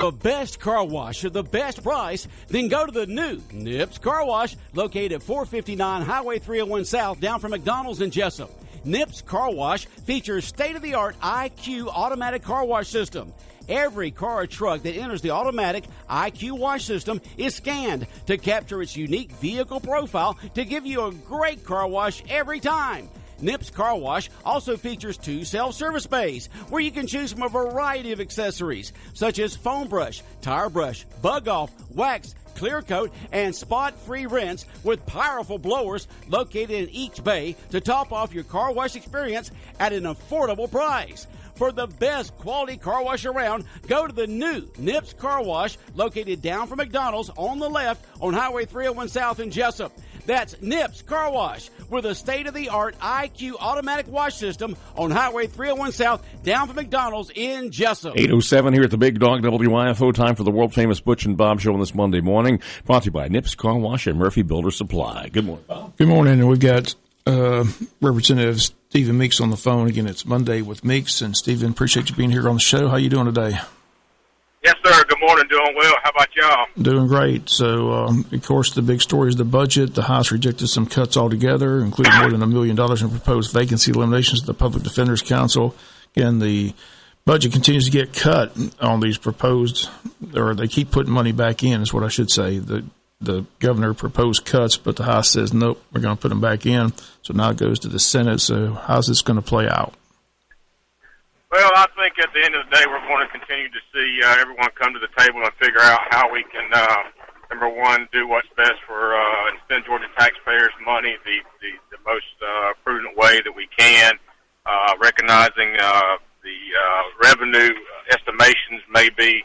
The best car wash at the best price, then go to the new Nips Car Wash, located at 459 Highway 301 South, down from McDonald's in Jessup. Nips Car Wash features state-of-the-art IQ automatic car wash system. Every car or truck that enters the automatic IQ wash system is scanned to capture its unique vehicle profile to give you a great car wash every time. Nips Car Wash also features 2 self-service bays where you can choose from a variety of accessories such as foam brush, tire brush, bug off, wax, clear coat, and spot-free rinse with powerful blowers located in each bay to top off your car wash experience at an affordable price. For the best quality car wash around, go to the new Nips Car Wash located down from McDonald's on the left on Highway 301 South in Jessup. That's Nips Car Wash with a state-of-the-art IQ automatic wash system on Highway 301 South down from McDonald's in Jessup. 8:07 here at the Big Dog WYFO. Time for the world-famous Butch and Bob Show on this Monday morning. Brought to you by Nips Car Wash and Murphy Builder Supply. Good morning, Bob. Good morning. And we've got Representative Stephen Meeks on the phone. Again, it's Monday with Meeks. And, Stephen, appreciate you being here on the show. How you doing today? Yes, sir. Good morning. Doing well. How about y'all? Doing great. So, of course, the big story is the budget. The House rejected some cuts altogether, including more than $1 million in proposed vacancy eliminations at the Public Defender's Council. Again, the budget continues to get cut on these proposed, or they keep putting money back in, is what I should say. The governor proposed cuts, but the House says, nope, we're going to put them back in. So now it goes to the Senate. So how's this going to play out? Well, I think at the end of the day, we're going to continue to see everyone come to the table and figure out how we can, number one, do what's best for and spend Georgia taxpayers' money the most prudent way that we can, recognizing the revenue estimations may be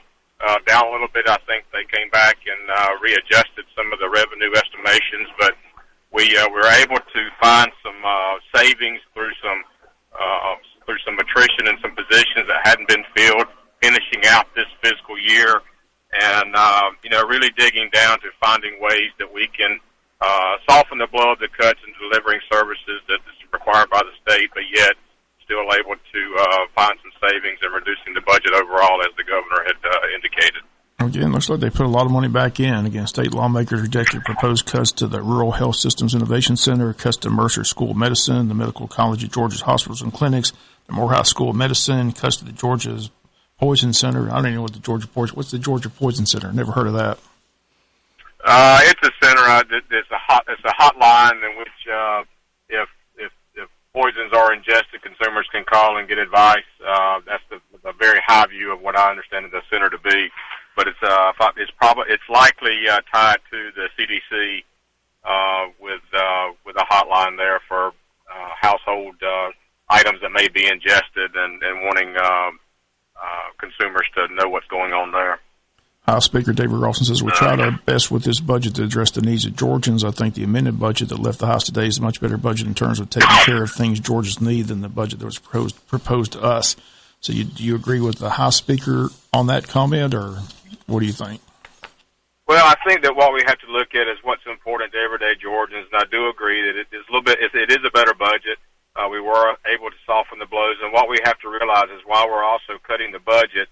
down a little bit. I think they came back and readjusted some of the revenue estimations, but we were able to find some savings through some attrition in some positions that hadn't been filled, finishing out this fiscal year, and really digging down to finding ways that we can soften the blow of the cuts and delivering services that is required by the state, but yet still able to find some savings and reducing the budget overall, as the governor had indicated. Again, looks like they put a lot of money back in. Again, state lawmakers rejected proposed cuts to the Rural Health Systems Innovation Center, cuts to Mercer School of Medicine, the Medical College of Georgia's hospitals and clinics, the Morehouse School of Medicine, cuts to the Georgia's Poison Center. I don't even know what's the Georgia Poison Center? Never heard of that. It's a center. It's a hotline in which if poisons are ingested, consumers can call and get advice. That's the very high view of what I understand the center to be. But it's likely tied to the CDC with a hotline there for household items that may be ingested and wanting consumers to know what's going on there. House Speaker David Rawson says we tried our best with this budget to address the needs of Georgians. I think the amended budget that left the House today is a much better budget in terms of taking care of things Georgians need than the budget that was proposed to us. So do you agree with the House Speaker on that comment, or what do you think? Well, I think that what we have to look at is what's important to everyday Georgians, and I do agree that it is a better budget. We were able to soften the blows, and what we have to realize is while we're also cutting the budget,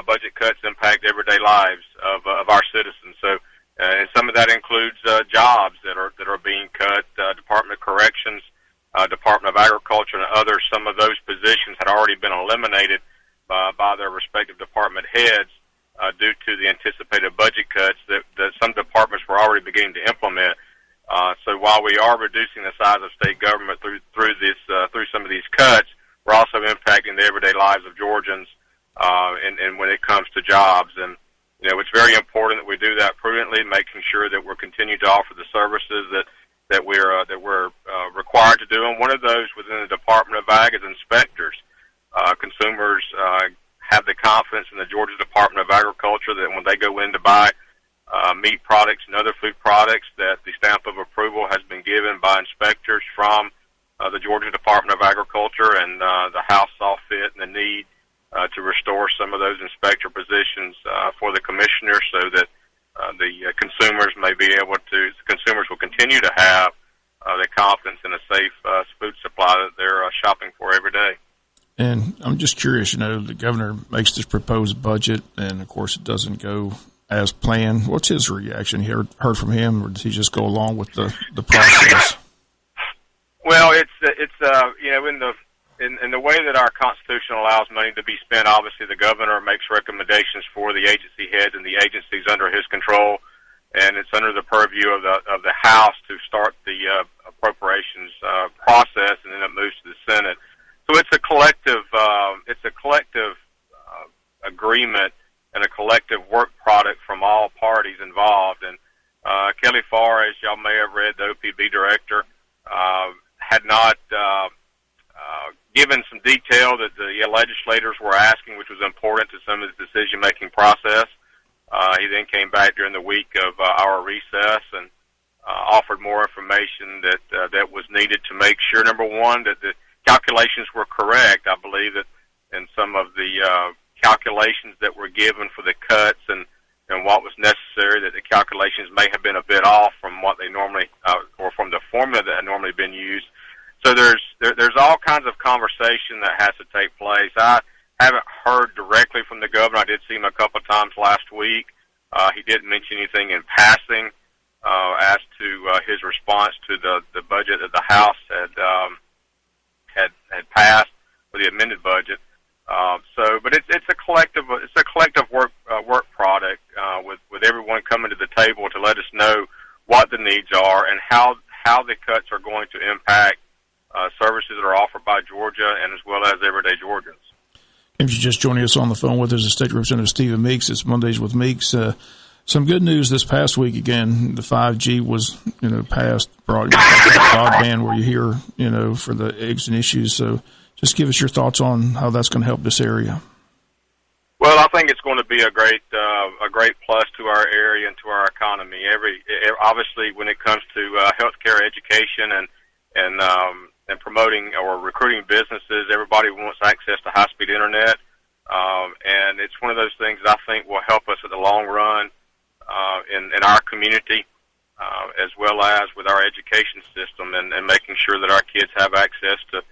budget cuts impact everyday lives of our citizens. So, and some of that includes jobs that are being cut. Department of Corrections, Department of Agriculture, and others. Some of those positions had already been eliminated by their respective department heads due to the anticipated budget cuts that some departments were already beginning to implement. So while we are reducing the size of state government through some of these cuts, we're also impacting the everyday lives of Georgians. And when it comes to jobs, and it's very important that we do that prudently, making sure that we're continuing to offer the services that we're required to do. And one of those within the Department of Ag is inspectors. Consumers have the confidence in the Georgia Department of Agriculture that when they go in to buy meat products and other food products, that the stamp of approval has been given by inspectors from the Georgia Department of Agriculture, and the House saw fit and the need to restore some of those inspector positions for the commissioners, so that the consumers will continue to have the confidence in a safe food supply that they're shopping for every day. And I'm just curious, the governor makes this proposed budget, and, of course, it doesn't go as planned. What's his reaction? You heard from him, or does he just go along with the process? Well, it's in the way that our Constitution allows money to be spent, obviously the governor makes recommendations for the agency heads and the agencies under his control, and it's under the purview of the House to start the appropriations process, and then it moves to the Senate. So it's a collective agreement and a collective work product from all parties involved. And Kelly Farr, as y'all may have read, the OPB director, had not given some detail that the legislators were asking, which was important to some of the decision-making process. He then came back during the week of our recess and offered more information that was needed to make sure, number one, that the calculations were correct. I believe that in some of the calculations that were given for the cuts and what was necessary, that the calculations may have been a bit off from what they normally, or from the formula that had normally been used. So there's all kinds of conversation that has to take place. I haven't heard directly from the governor. I did see him a couple of times last week. He didn't mention anything in passing as to his response to the budget that the House had passed, for the amended budget. But it's a collective work product with everyone coming to the table to let us know what the needs are and how the cuts are going to impact services that are offered by Georgia and as well as everyday Georgians. If you're just joining us on the phone with us, State Representative Stephen Meeks. It's Mondays with Meeks. Some good news this past week. Again, the 5G was, passed, broadband where you hear, for the eggs and issues. So just give us your thoughts on how that's going to help this area. Well, I think it's going to be a great plus to our area and to our economy. Obviously, when it comes to healthcare, education, and promoting or recruiting businesses, everybody wants access to high-speed internet, and it's one of those things that I think will help us in the long run in our community, as well as with our education system, and making sure that our kids have access to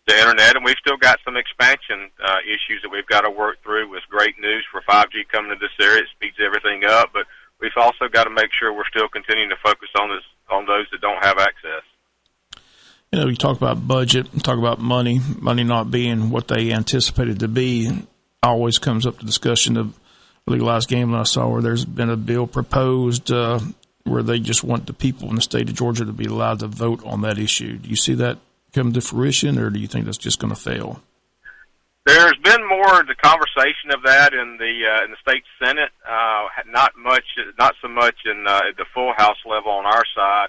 the internet. And we've still got some expansion issues that we've got to work through. It's great news for 5G coming to this area. It speeds everything up, but we've also got to make sure we're still continuing to focus on those that don't have access. You talk about budget, talk about money not being what they anticipated to be. Always comes up the discussion of legalized gambling. I saw where there's been a bill proposed where they just want the people in the state of Georgia to be allowed to vote on that issue. Do you see that come to fruition, or do you think that's just going to fail? There's been more the conversation of that in the state Senate. Not so much in the full House level on our side.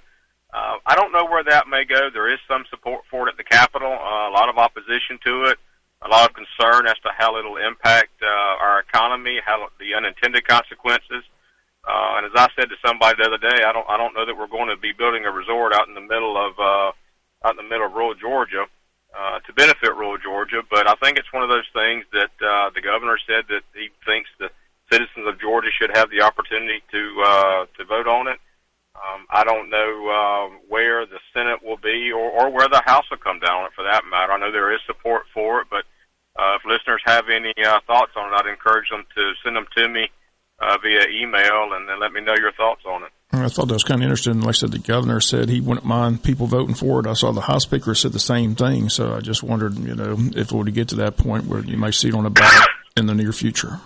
I don't know where that may go. There is some support for it at the Capitol, a lot of opposition to it, a lot of concern as to how it'll impact our economy, how the unintended consequences. And as I said to somebody the other day, I don't know that we're going to be building a resort out in the middle of rural Georgia to benefit rural Georgia. But I think it's one of those things that the governor said that he thinks the citizens of Georgia should have the opportunity to vote on it. I don't know where the Senate will be or where the House will come down on it, for that matter. I know there is support for it, but if listeners have any thoughts on it, I'd encourage them to send them to me via email and then let me know your thoughts on it. I thought that was kind of interesting. Like I said, the governor said he wouldn't mind people voting for it. I saw the House Speaker said the same thing, so I just wondered, if it were to get to that point where you might see it on a ballot in the near future.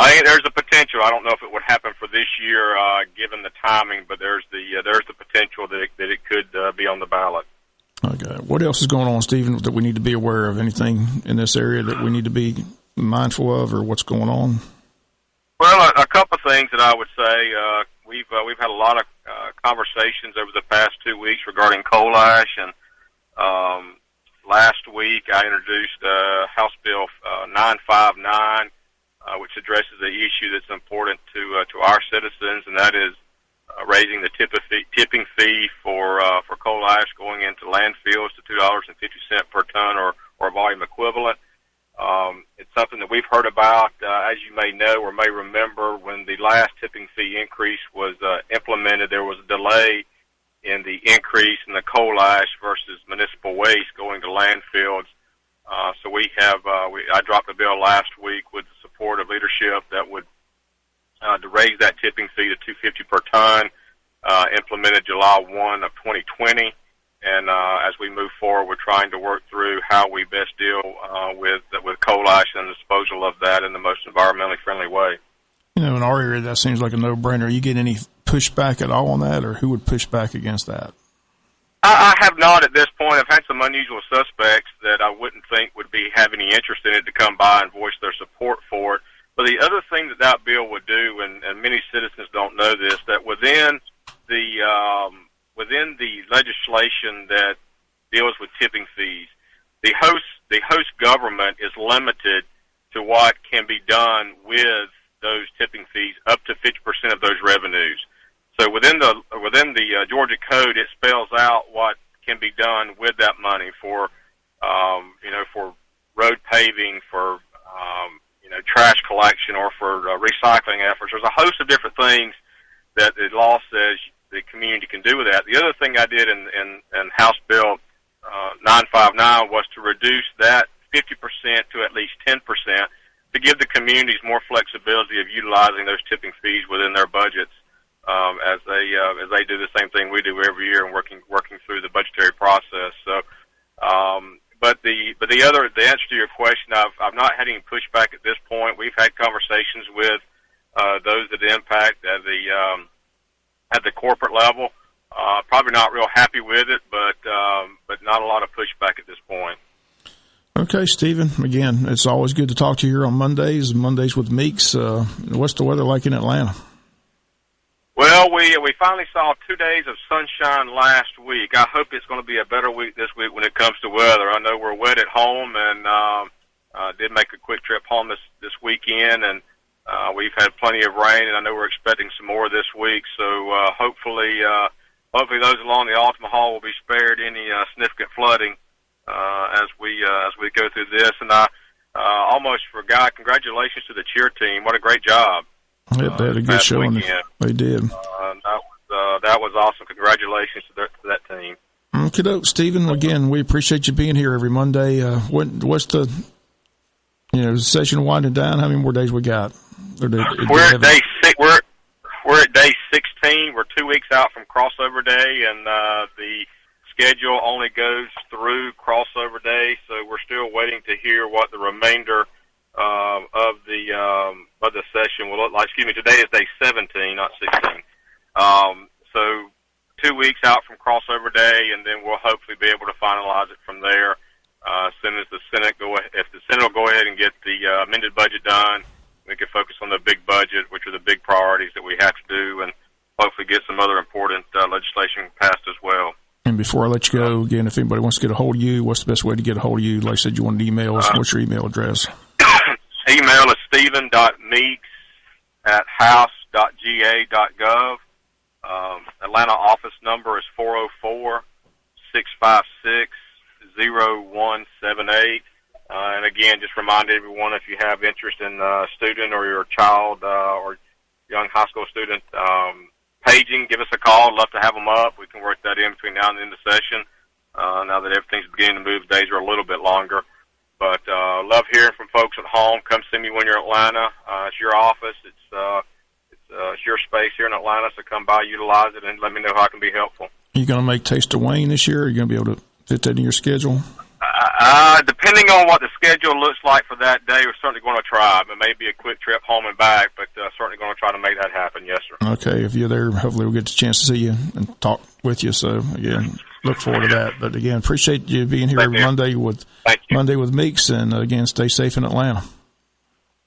I think there's a potential. I don't know if it would happen for this year, given the timing, but there's the potential that it could be on the ballot. Okay. What else is going on, Stephen, that we need to be aware of? Anything in this area that we need to be mindful of, or what's going on? Well, a couple of things that I would say. We've had a lot of conversations over the past 2 weeks regarding coal ash, and last week I introduced House Bill 959. Which addresses the issue that's important to our citizens, and that is raising the tipping fee for coal ash going into landfills to $2.50 per ton or volume equivalent. It's something that we've heard about, as you may know or may remember, when the last tipping fee increase was implemented. There was a delay in the increase in the coal ash versus municipal waste going to landfills So we have, I dropped a bill last week with the support of leadership that would to raise that tipping fee to $2.50 per ton, implemented July 1 of 2020. And as we move forward, we're trying to work through how we best deal with coal ash and the disposal of that in the most environmentally friendly way. In our area, that seems like a no-brainer. You get any pushback at all on that, or who would push back against that? I have not at this point. I've had some unusual suspects that I wouldn't think would have any interest in it to come by and voice their support for it. But the other thing that bill would do, and many citizens don't know this, that within the legislation that deals with tipping fees, the host government is limited to what can be done with those tipping fees up to 50% of those revenues. So within the Georgia Code, it spells out what can be done with that money for for road paving, for trash collection, or for recycling efforts. There's a host of different things that the law says the community can do with that. The other thing I did in House Bill 959 was to reduce that 50% to at least 10% to give the communities more flexibility of utilizing those tipping fees within their budgets as they do the same thing we do every year and working through the budgetary process. So, but the answer to your question, I've not had any pushback at this point. We've had conversations with those that impact at the corporate level. Probably not real happy with it, but not a lot of pushback at this point. Okay, Stephen, again, it's always good to talk to you here on Mondays with Meeks. What's the weather like in Atlanta? Well, we finally saw 2 days of sunshine last week. I hope it's going to be a better week this week when it comes to weather. I know we're wet at home, and did make a quick trip home this weekend, and we've had plenty of rain, and I know we're expecting some more this week. So hopefully those along the Altima Hall will be spared any significant flooding as we go through this. And I almost forgot. Congratulations to the cheer team! What a great job! Yep, they had a good showing. They did. That was awesome. Congratulations to that team. Okay, Stephen. Again, we appreciate you being here every Monday. What's the session winding down? How many more days we got? We're at day 6. We're at day 16. We're 2 weeks out from crossover day, and the schedule only goes through crossover day. So we're still waiting to hear what the remainder of the session will look like. Excuse me. Today is day 17, not 16. So 2 weeks out from crossover day, and then we'll hopefully be able to finalize it from there. As soon as the Senate if the Senate will go ahead and get the amended budget done, we can focus on the big budget, which are the big priorities that we have to do, and hopefully get some other important legislation passed as well. And before I let you go, again, if anybody wants to get a hold of you, what's the best way to get a hold of you? Like I said, you want emails. What's your email address? Email is stephen.meeks@house.ga.gov. Atlanta office number is 404-656-0178. And again, just remind everyone, if you have interest in a student or your child or young high school student paging, give us a call. Love to have them up. We can work that in between now and the end of the session. Now that everything's beginning to move, days are a little bit longer. But love hearing from folks at home. Come see me when you're in Atlanta. It's your office. It's your space here in Atlanta, so come by, utilize it, and let me know how I can be helpful. Are you going to make Taste of Wayne this year? Are you going to be able to fit that in your schedule? Depending on what the schedule looks like for that day, we're certainly going to try. It may be a quick trip home and back, but certainly going to try to make that happen, yes, sir. Okay, if you're there, hopefully we'll get the chance to see you and talk with you. So, again, look forward to that. But, again, appreciate you being here every Monday with Meeks, and, again, stay safe in Atlanta.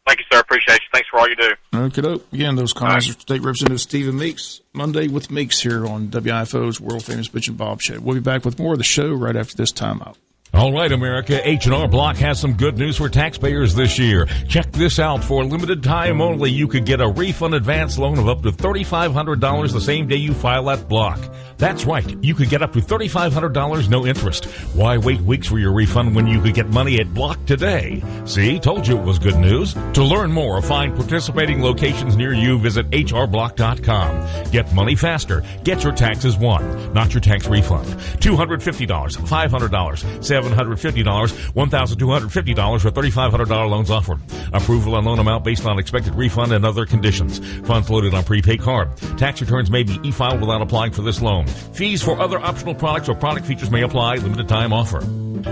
Thank you, sir. Appreciate you. Thanks for all you do. Okay, again, those comments are State Representative Stephen Meeks. Monday with Meeks here on WIFO's world-famous Butch and Bob Show. We'll be back with more of the show right after this timeout. All right, America, H&R Block has some good news for taxpayers this year. Check this out. For a limited time only, you could get a refund advance loan of up to $3,500 the same day you file at Block. That's right. You could get up to $3,500 no interest. Why wait weeks for your refund when you could get money at Block today? See, told you it was good news. To learn more or find participating locations near you, visit hrblock.com. Get money faster. Get your taxes won, not your tax refund. $250, $500, $700, $750, $1,250, or $3,500 loans offered. Approval and loan amount based on expected refund and other conditions. Funds loaded on prepaid card. Tax returns may be e-filed without applying for this loan. Fees for other optional products or product features may apply. Limited time offer.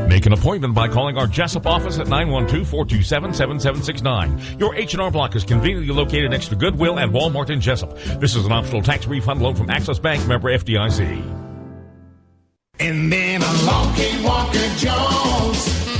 Make an appointment by calling our Jessup office at 912-427-7769. Your H&R Block is conveniently located next to Goodwill and Walmart in Jessup. This is an optional tax refund loan from Access Bank, member FDIC. And then along came Walker Jones.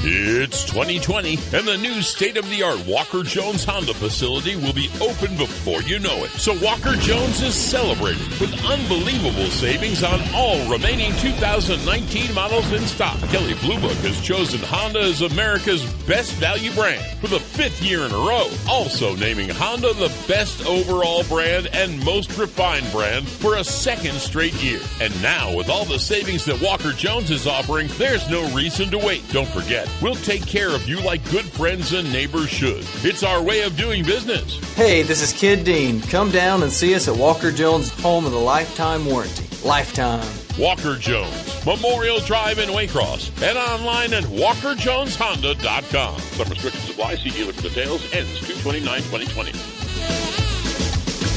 It's 2020, and the new state-of-the-art Walker Jones Honda facility will be open before you know it. So Walker Jones is celebrating with unbelievable savings on all remaining 2019 models in stock. Kelley Blue Book has chosen Honda as America's best value brand for the 5th year in a row, also naming Honda the best overall brand and most refined brand for a 2nd straight year. And now, with all the savings that Walker Jones is offering, there's no reason to wait. Don't forget, we'll take care of you like good friends and neighbors should. It's our way of doing business. Hey, this is Kid Dean. Come down and see us at Walker Jones, home of the lifetime warranty. Lifetime. Walker Jones, Memorial Drive in Waycross, and online at WalkerJonesHonda.com. Some restrictions apply. See dealer for details. Ends 2/29/2020.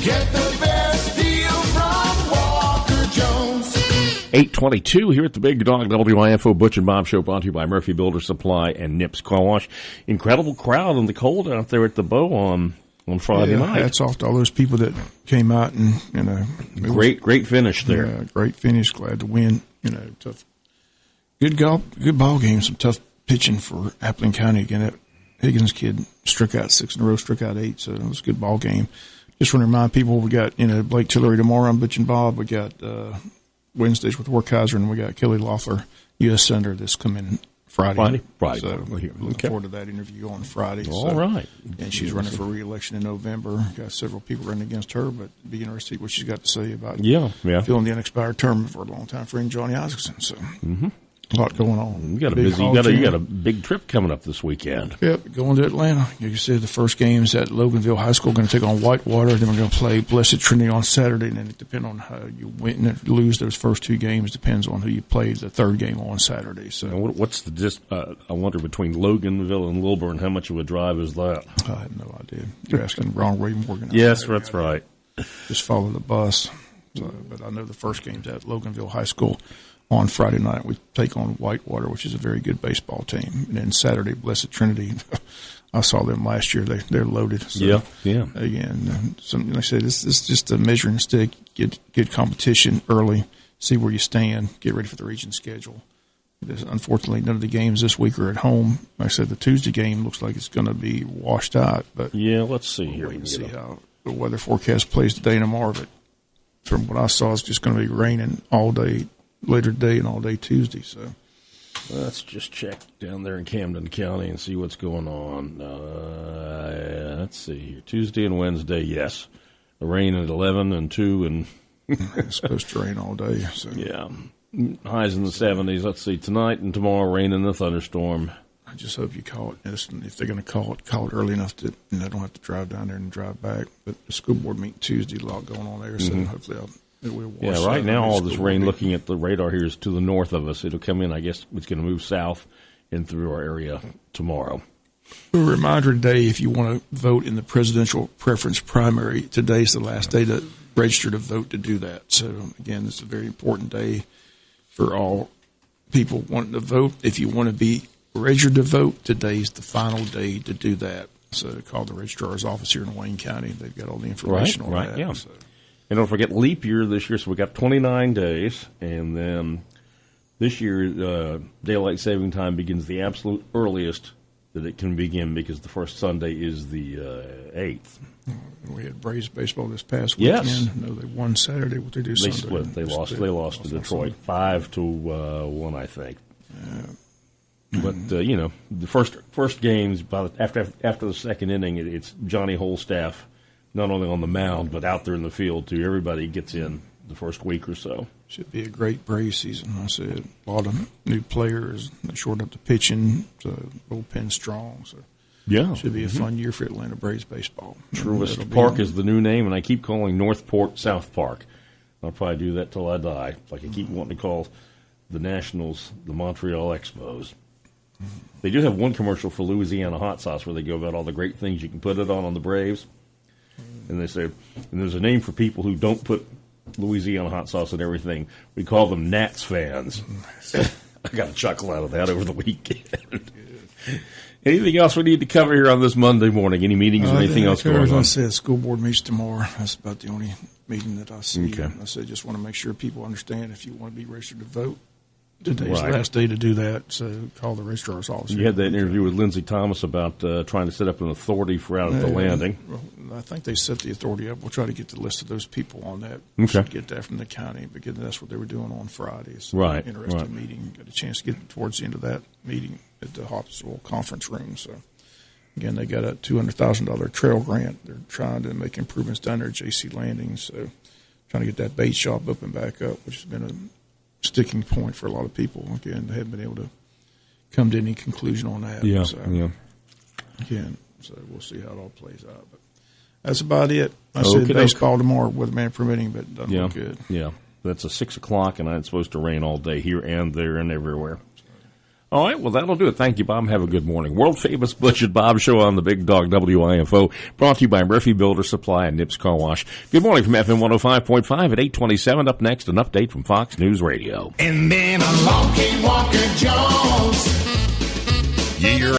Get the best deal from Walker Jones. 8:22 here at the Big Dog WIFO Butch and Bob Show, brought to you by Murphy Builder Supply and Nips Car Wash. Incredible crowd in the cold out there at the Bow on Friday night. Hats off to all those people that came out and great finish there. Yeah, great finish. Glad to win. Tough, good golf, good ball game. Some tough pitching for Appleton County again. That Higgins kid struck out 6 in a row, struck out 8. So it was a good ball game. Just want to remind people we got Blake Tillery tomorrow on Butch and Bob. We got Wednesdays with Workheiser, and we got Kelly Loeffler, U.S. Senator, this coming Friday. So looking forward to that interview on Friday. All right. And she's running for re-election in November. Got several people running against her, but it'd be interesting what she's got to say about filling the unexpired term for a long time friend Johnny Isaacson. So a lot going on. You got a big trip coming up this weekend. Yep, going to Atlanta. Like you said, the first game is at Loganville High School. Going to take on Whitewater. Then we're going to play Blessed Trinity on Saturday. And then it depends on how you win and lose those first 2 games. Depends on who you play the 3rd game on Saturday. So what's the I wonder between Loganville and Lilburn, how much of a drive is that? I have no idea. You're asking Ron Ray Morgan. Yes, that's right. Just follow the bus. So, but I know the first game's at Loganville High School. On Friday night, we take on Whitewater, which is a very good baseball team. And then Saturday, Blessed Trinity. I saw them last year. They're loaded. So, Again, like I said, this is just a measuring stick. Get competition early, see where you stand, get ready for the region schedule. Unfortunately, none of the games this week are at home. Like I said, the Tuesday game looks like it's going to be washed out. But let's see here. Wait and see how the weather forecast plays today and tomorrow. But from what I saw, it's just going to be raining all day. Later today and all day Tuesday. So let's just check down there in Camden County and see what's going on. Let's see here. Tuesday and Wednesday, yes. The rain at 11 and 2 and it's supposed to rain all day. So highs in the 70s. Let's see, tonight and tomorrow, rain and a thunderstorm. I just hope you call it. If they're going to call it early enough that I don't have to drive down there and drive back. But the school board meeting Tuesday, a lot going on there. So hopefully right now all this rain, looking at the radar here, is to the north of us. It'll come in, I guess it's going to move south and through our area tomorrow. A reminder today, if you want to vote in the presidential preference primary, today's the last day to register to vote to do that. So, again, it's a very important day for all people wanting to vote. If you want to be registered to vote, today's the final day to do that. So call the registrar's office here in Wayne County. They've got all the information on that. Yeah. So. And don't forget leap year this year, so we got 29 days, and then this year daylight saving time begins the absolute earliest that it can begin because the first Sunday is the 8th. We had Braves baseball this past weekend. Yes. I know they won Saturday. What they do Sunday? They split. They lost to Detroit 5-1, I think. But the first games after the second inning, it's Johnny Holstaff. Not only on the mound, but out there in the field, too. Everybody gets in the first week or so. Should be a great Braves season. I said a lot of new players. They shored up the pitching, so bullpen strong. So should be a fun year for Atlanta Braves baseball. Truist Park is the new name, and I keep calling Northport South Park. I'll probably do that till I die. Like I keep wanting to call the Nationals, the Montreal Expos. They do have one commercial for Louisiana hot sauce where they go about all the great things you can put it on the Braves. And they say, and there's a name for people who don't put Louisiana hot sauce and everything. We call them Nats fans. I got a chuckle out of that over the weekend. Anything else we need to cover here on this Monday morning? Any meetings or anything else going on? I said school board meets tomorrow. That's about the only meeting that I see. Okay. I said just want to make sure people understand if you want to be registered to vote. Today's the last day to do that, so call the registrar's office. You had that interview with Lindsey Thomas about trying to set up an authority for out at the landing. Well, I think they set the authority up. We'll try to get the list of those people on that. Okay. Get that from the county, because that's what they were doing on Fridays. Right. Interesting meeting. Got a chance to get towards the end of that meeting at the hospital conference room. So, again, they got a $200,000 trail grant. They're trying to make improvements down there at J.C. Landing. So, trying to get that bait shop up and back up, which has been a sticking point for a lot of people. Again, they haven't been able to come to any conclusion on that. Yeah, so, yeah. Again, so we'll see how it all plays out. But that's about it. I said baseball tomorrow, weatherman permitting, but it doesn't look good. Yeah, that's a 6 o'clock, and it's supposed to rain all day here and there and everywhere. All right, well, that'll do it. Thank you, Bob. Have a good morning. World-famous Butch and Bob Show on the Big Dog WIFO, brought to you by Murphy Builder Supply and Nips Car Wash. Good morning from FM 105.5 at 827. Up next, an update from Fox News Radio. And then along came Walker Jones. Year